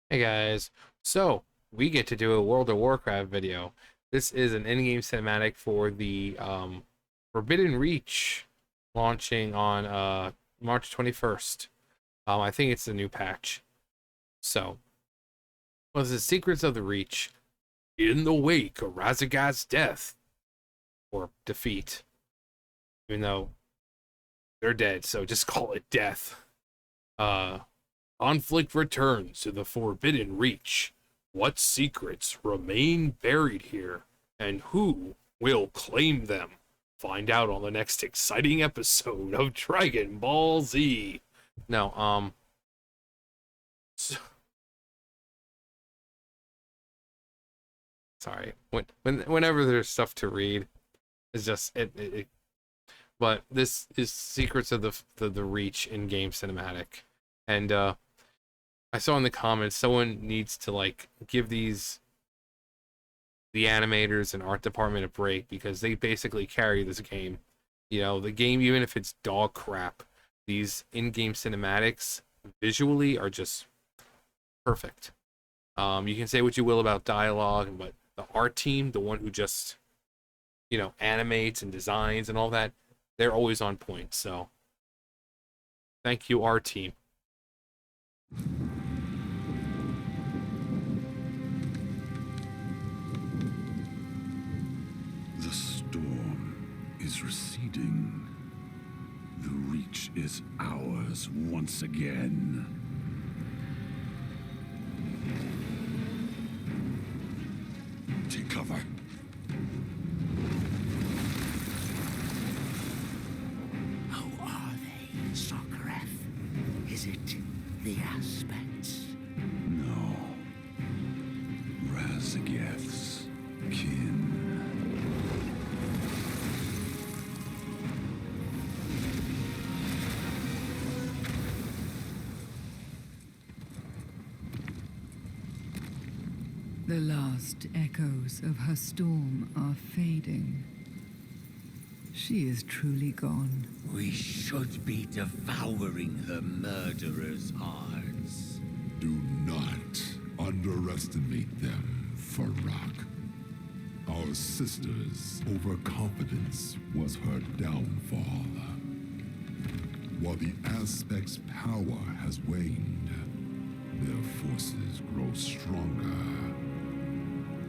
Hey guys, so we get to do a World of Warcraft video. This is an in-game cinematic for the Forbidden Reach launching on March 21st. I think it's a new patch. So, was the Secrets of the Reach in the wake of Razagaz's death or defeat? Even though they're dead, so just call it death. Uh, Conflict returns to the Forbidden Reach. What secrets remain buried here, and who will claim them? Find out on the next exciting episode of Dragon Ball Z. No, sorry. Whenever there's stuff to read, it's just it. But this is Secrets of the Reach in-game cinematic, and I saw in the comments someone needs to like give the animators and art department a break because they basically carry this game. You know, the game, even if it's dog crap, these in-game cinematics visually are just perfect. You can say what you will about dialogue, but the art team, the one who just, animates and designs and all that, they're always on point. So thank you, art team. The storm is receding. The Reach is ours once again. Take cover. How are they, Warcraft? Is it the aspects? No. Razageth's kin. The last echoes of her storm are fading. She is truly gone. We should be devouring her murderers' hearts. Do not underestimate them, Farak. Our sister's overconfidence was her downfall. While the Aspect's power has waned, their forces grow stronger.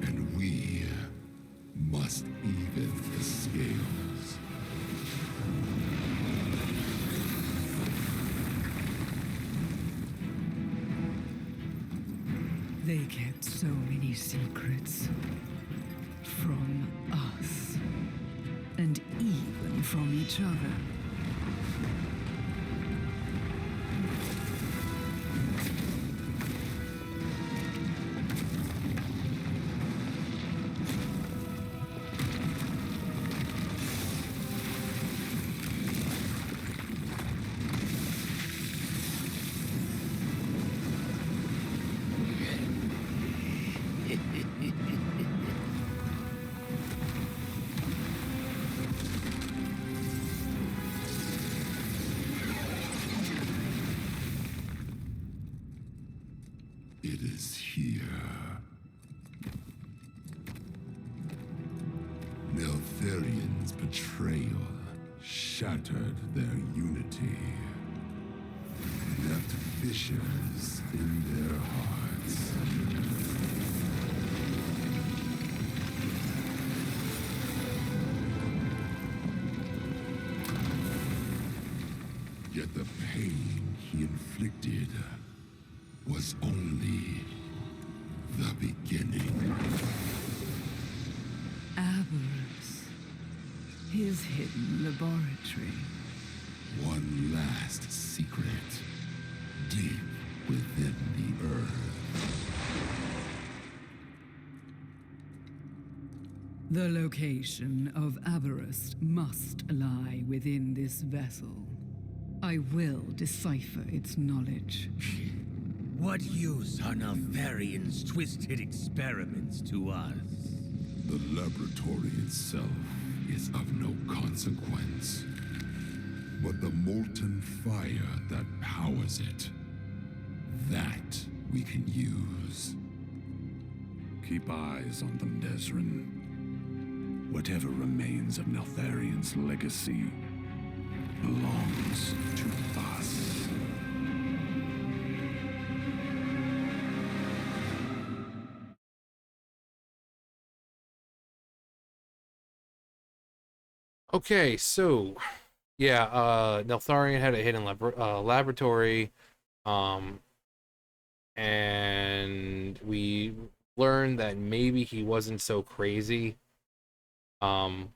And we must even the scales. They kept so many secrets. From us. And even from each other. It is here. Neltharian's betrayal shattered their unity, left fissures in their hearts. Yet the pain he inflicted was only the beginning. Aberrus. His hidden laboratory. One last secret, deep within the earth. The location of Aberrus must lie within this vessel. I will decipher its knowledge. What use are Neltharian's twisted experiments to us? The laboratory itself is of no consequence. But the molten fire that powers it, that we can use. Keep eyes on them, Desrin. Whatever remains of Neltharion's legacy belongs to us. Okay, so yeah, Neltharion had a hidden laboratory, um, and we learned that maybe he wasn't so crazy. Um,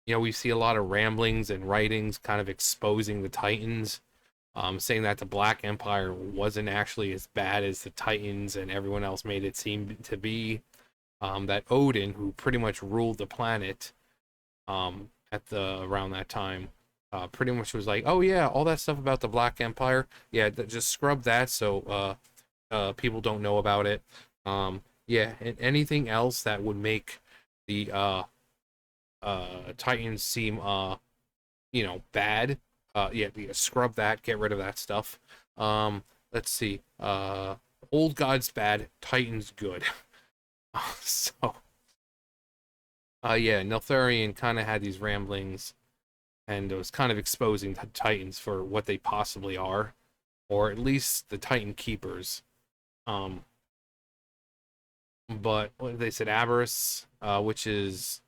we see a lot of ramblings and writings kind of exposing the Titans, saying that the Black Empire wasn't actually as bad as the Titans and everyone else made it seem to be. That Odin, who pretty much ruled the planet, at the around that time, pretty much was like, oh yeah, all that stuff about the Black Empire, yeah, just scrub that so people don't know about it. Yeah, and anything else that would make the Titans seem bad, yeah, scrub that, get rid of that stuff. Let's see, old gods bad, Titans good. So yeah, Neltharion kind of had these ramblings, and it was kind of exposing the Titans for what they possibly are, or at least the Titan Keepers. But what they said, Aberrus, which is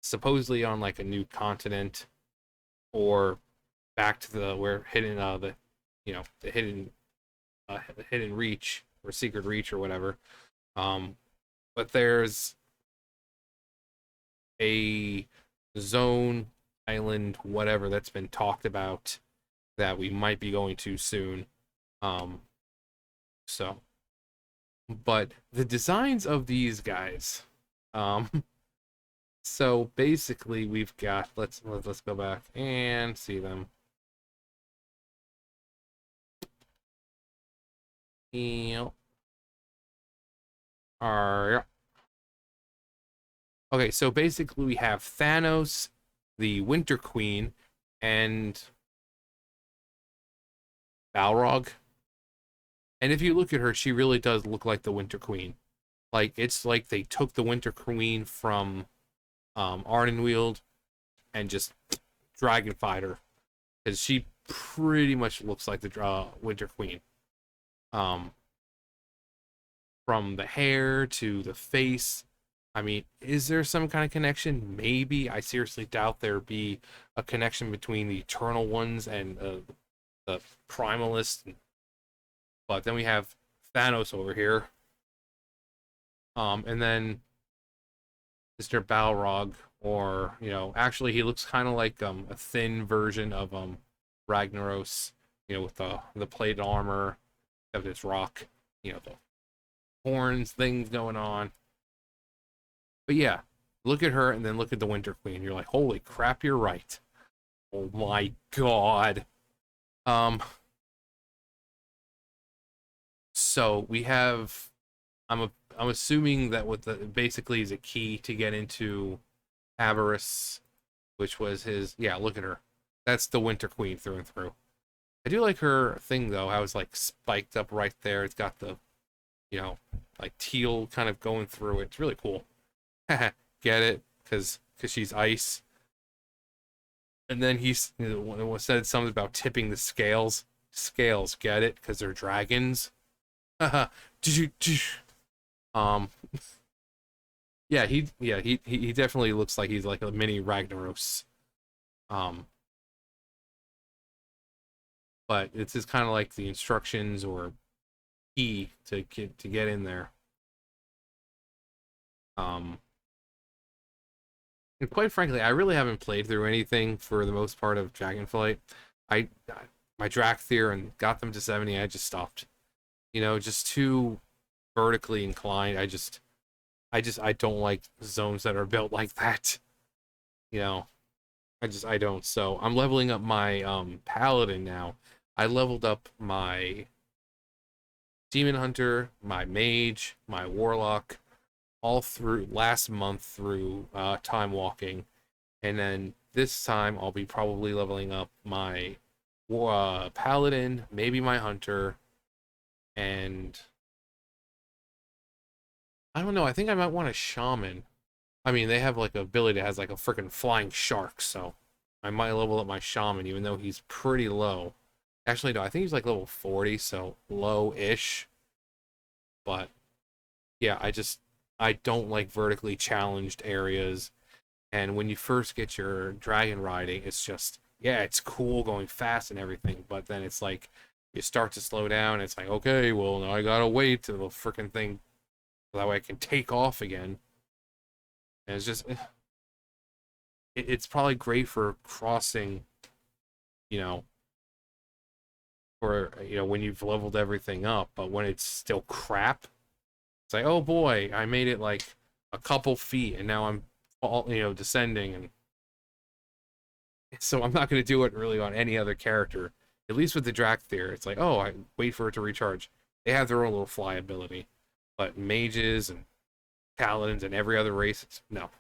supposedly on like a new continent, or back to the where hidden the hidden reach or secret reach or whatever. But there's a zone, island, whatever that's been talked about that we might be going to soon. So, but the designs of these guys, so basically we've got, let's go back and see them. Yep. Alright. Okay, so basically we have Thanos, the Winter Queen, and Balrog. And if you look at her, she really does look like the Winter Queen. Like, it's like they took the Winter Queen from Ardenweald and just dragonfied her. Because she pretty much looks like the Winter Queen. From the hair to the face. I mean, is there some kind of connection? Maybe. I seriously doubt there be a connection between the Eternal Ones and the Primalists. But then we have Thanos over here. And then Mr. Balrog, or, actually he looks kind of like a thin version of Ragnaros, with the plate armor of this rock, the horns, things going on. But yeah, look at her and then look at the Winter Queen. You're like, holy crap, you're right. Oh my god. So we have, I'm assuming that what the basically is a key to get into Aberrus, which was his, yeah, look at her. That's the Winter Queen through and through. I do like her thing though. How it's like spiked up right there. It's got the, like teal kind of going through it. It's really cool. Get it? Because she's ice. And then he's said something about tipping the scales. Scales, get it? Because they're dragons. Yeah, he definitely looks like he's like a mini Ragnaros. But it's just kind of like the instructions or key to get in there. And quite frankly, I really haven't played through anything for the most part of Dragonflight. My Drakthir and got them to 70, I just stopped. Just too vertically inclined. I don't like zones that are built like that. I don't. So I'm leveling up my Paladin now. I leveled up my Demon Hunter, my Mage, my Warlock, all through last month through time walking, and then this time I'll be probably leveling up my Paladin, maybe my Hunter, And I don't know, I think I might want a shaman. I mean, they have like a ability that has like a freaking flying shark, so I might level up my shaman even though he's pretty low. Actually, no, I think he's like level 40, so low-ish. But yeah, I don't like vertically challenged areas. And when you first get your dragon riding, it's just, yeah, it's cool going fast and everything, but then it's like you start to slow down. It's like, okay, well, now I gotta wait till the freaking thing so that way I can take off again. And it's just, it's probably great for crossing, you know, for, when you've leveled everything up, but when it's still crap, it's like, oh boy, I made it like a couple feet and now I'm all, descending, and so I'm not going to do it really on any other character. At least with the Drakthir, it's like, oh, I wait for it to recharge. They have their own little fly ability, but mages and paladins and every other race, no.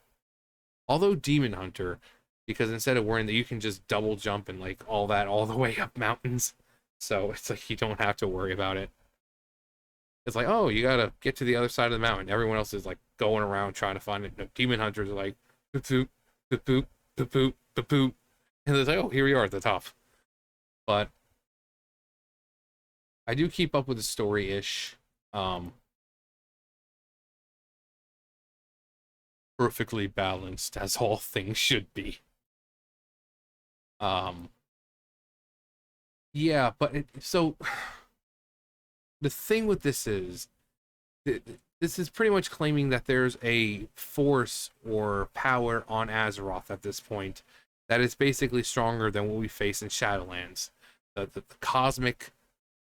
Although Demon Hunter, because instead of worrying that you can just double jump and like all that all the way up mountains, so it's like you don't have to worry about it. It's like, oh, you gotta get to the other side of the mountain. Everyone else is like going around trying to find it. No, Demon Hunters are like, the poop, the poop, the poop, the poop. And it's like, oh, here we are at the top. But I do keep up with the story-ish. Perfectly balanced, as all things should be. Yeah, but so the thing with this is, this is pretty much claiming that there's a force or power on Azeroth at this point that is basically stronger than what we face in Shadowlands. The cosmic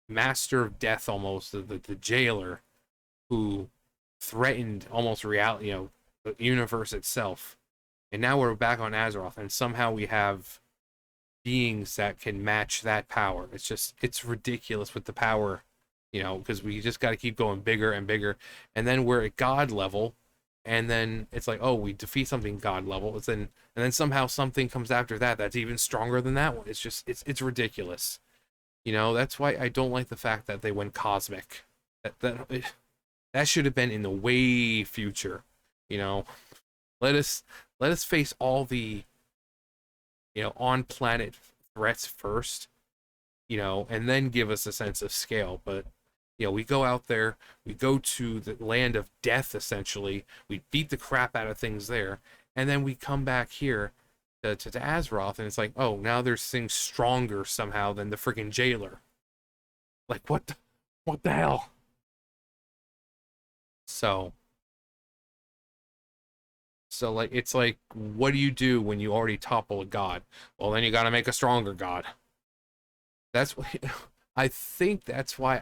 master of death, almost, the jailer, who threatened almost reality, the universe itself. And now we're back on Azeroth, and somehow we have beings that can match that power. It's ridiculous with the power, because we just got to keep going bigger and bigger. And then we're at God level, and then it's like, oh, we defeat something God level. And then somehow something comes after that that's even stronger than that one. It's ridiculous. That's why I don't like the fact that they went cosmic. That should have been in the way future. Let us face all the on planet threats first, and then give us a sense of scale. But we go out there, we go to the land of death, essentially, we beat the crap out of things there, and then we come back here to Azeroth, and it's like, oh, now there's things stronger somehow than the freaking jailer. Like, what the hell? So like, it's like, what do you do when you already topple a god? Well, then you got to make a stronger god. I think that's why,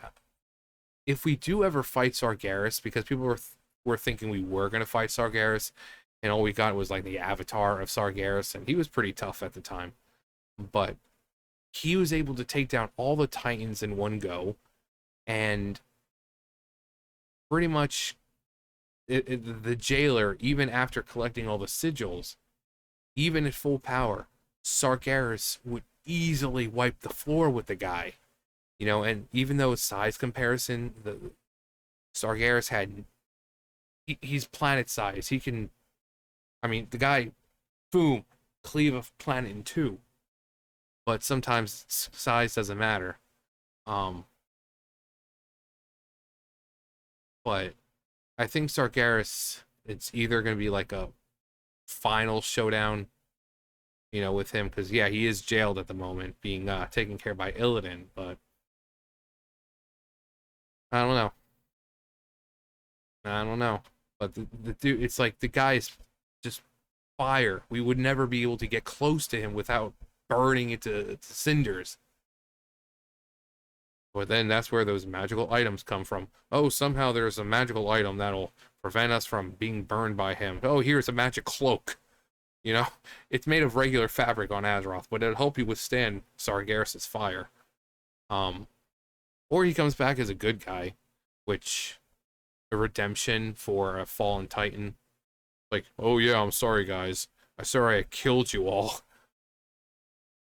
if we do ever fight Sargeras, because people were thinking we were going to fight Sargeras, and all we got was like the avatar of Sargeras, and he was pretty tough at the time. But he was able to take down all the Titans in one go, and pretty much the jailer, even after collecting all the sigils, even at full power, Sargeras would easily wipe the floor with the guy. And even though size comparison, the Sargeras he's planet size. He can, the guy, boom, cleave a planet in two. But sometimes size doesn't matter. But I think Sargeras, it's either going to be like a final showdown, with him, because yeah, he is jailed at the moment, being taken care of by Illidan, but I don't know. But the dude, it's like, the guy is just fire. We would never be able to get close to him without burning it to cinders. But then that's where those magical items come from. Oh, somehow there's a magical item that'll prevent us from being burned by him. Oh, here's a magic cloak. It's made of regular fabric on Azeroth, but it'll help you withstand Sargeras' fire. Or he comes back as a good guy, which, a redemption for a fallen Titan. Like, oh yeah, I'm sorry guys. I'm sorry I killed you all.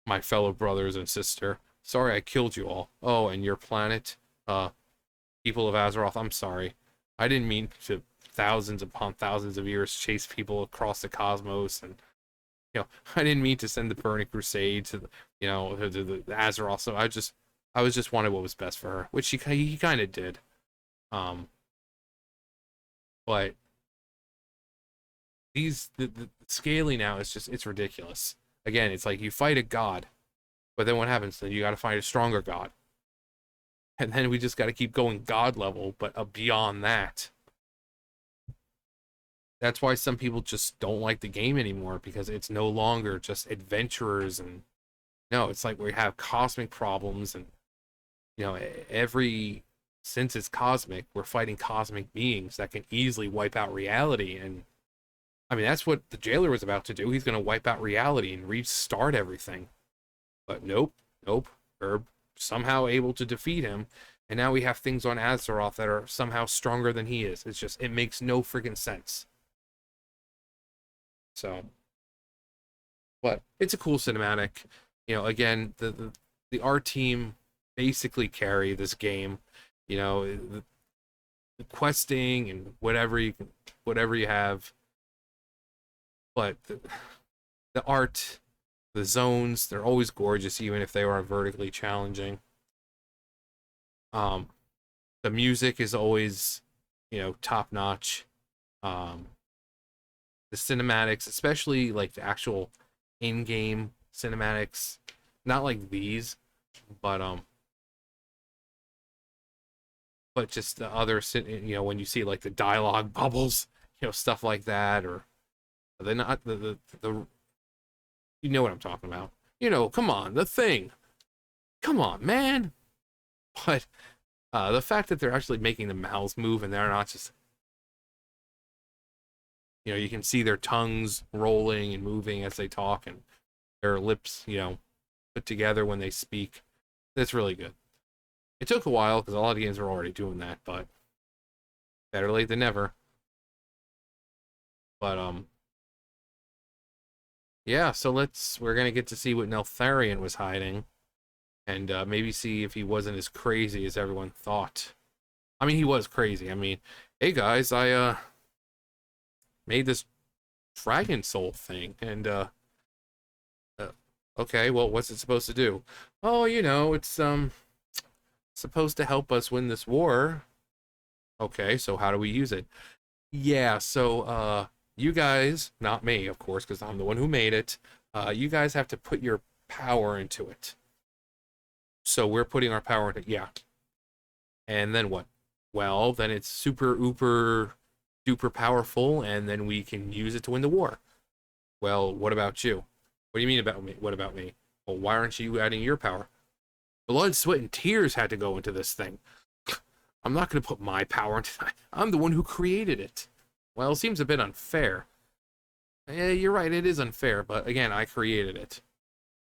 My fellow brothers and sister. Sorry I killed you all. Oh, and your planet, people of Azeroth, I'm sorry. I didn't mean to thousands upon thousands of years chase people across the cosmos, and I didn't mean to send the Burning Crusade to the Azeroth. So I was just wanted what was best for her, which he kind of did. But the scaling now is just, it's ridiculous. Again, it's like you fight a god, but then what happens? Then you got to fight a stronger god, and then we just got to keep going god level, but beyond that. That's why some people just don't like the game anymore, because it's no longer just adventurers, and no, it's like we have cosmic problems, and since it's cosmic, we're fighting cosmic beings that can easily wipe out reality. And I mean, that's what the jailer was about to do. He's going to wipe out reality and restart everything. But nope. They're somehow able to defeat him. And now we have things on Azeroth that are somehow stronger than he is. It's just, it makes no friggin' sense. So, but it's a cool cinematic. Again, the art team basically carry this game. The questing and whatever you have. But the art, the zones, they're always gorgeous, even if they are vertically challenging. The music is always, top notch. The cinematics, especially like the actual in-game cinematics, not like these, but just the other, when you see like the dialogue bubbles, stuff like that, or they're not the you know what I'm talking about. Come on, the thing. Come on, man. But the fact that they're actually making the mouths move and they're not just, you can see their tongues rolling and moving as they talk, and their lips, put together when they speak. That's really good. It took a while because a lot of games are already doing that, but better late than never. But yeah, so we're gonna get to see what Neltharion was hiding, and maybe see if he wasn't as crazy as everyone thought. I mean, he was crazy. I mean, hey guys, I made this dragon soul thing, and okay, well, what's it supposed to do? Oh, it's supposed to help us win this war. Okay, so how do we use it? Yeah, so you guys, not me, of course, because I'm the one who made it. You guys have to put your power into it. So we're putting our power into it, yeah. And then what? Well, then it's super, ooper, duper powerful, and then we can use it to win the war. Well, what about you? What do you mean about me? What about me? Well, why aren't you adding your power? Blood, sweat, and tears had to go into this thing. I'm not going to put my power into it. I'm the one who created it. Well, it seems a bit unfair. Yeah, you're right, it is unfair, but again, I created it.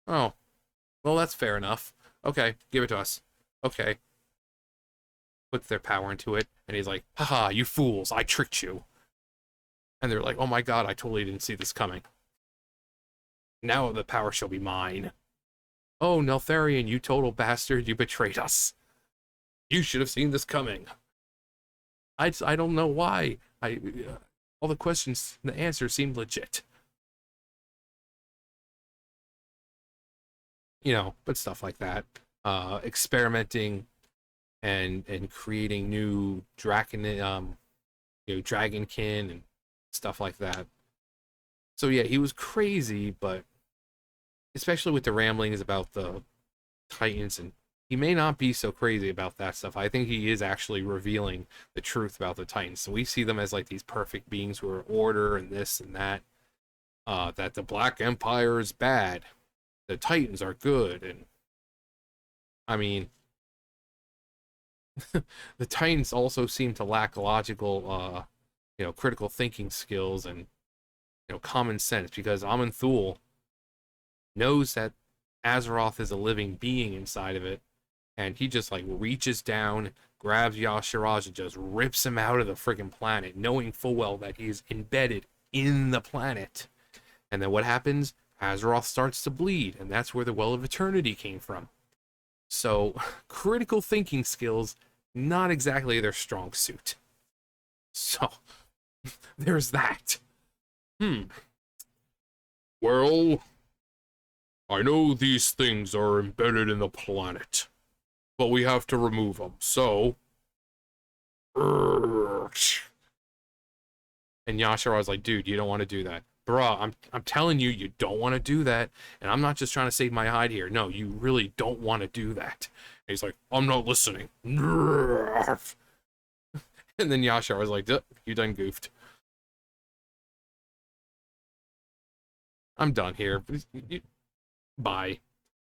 Oh, well, that's fair enough. Okay, give it to us. Okay. Puts their power into it, and he's like, haha, you fools, I tricked you. And they're like, oh my god, I totally didn't see this coming. Now the power shall be mine. Oh, Neltharion, you total bastard, you betrayed us. You should have seen this coming. I don't know why. All the questions, the answers seemed legit. But stuff like that. Experimenting and creating new dragonkin and stuff like that. So yeah, he was crazy, but especially with the ramblings about the Titans, and he may not be so crazy about that stuff. I think he is actually revealing the truth about the Titans. So we see them as like these perfect beings who are order and this and that. That the Black Empire is bad, the Titans are good, and I mean, the Titans also seem to lack logical, critical thinking skills and common sense, because Aman'Thul knows that Azeroth is a living being inside of it, and he just like reaches down, grabs Yashiraj, and just rips him out of the friggin' planet, knowing full well that he's embedded in the planet. And then what happens? Azeroth starts to bleed, and that's where the Well of Eternity came from. So critical thinking skills not exactly their strong suit. So, there's that. Well, I know these things are embedded in the planet, but we have to remove them, so... And Yashara was like, dude, you don't want to do that. Bruh, I'm telling you, you don't want to do that, and I'm not just trying to save my hide here. No, you really don't want to do that. And he's like, I'm not listening. And then Yashara was like, you done goofed. I'm done here. Bye.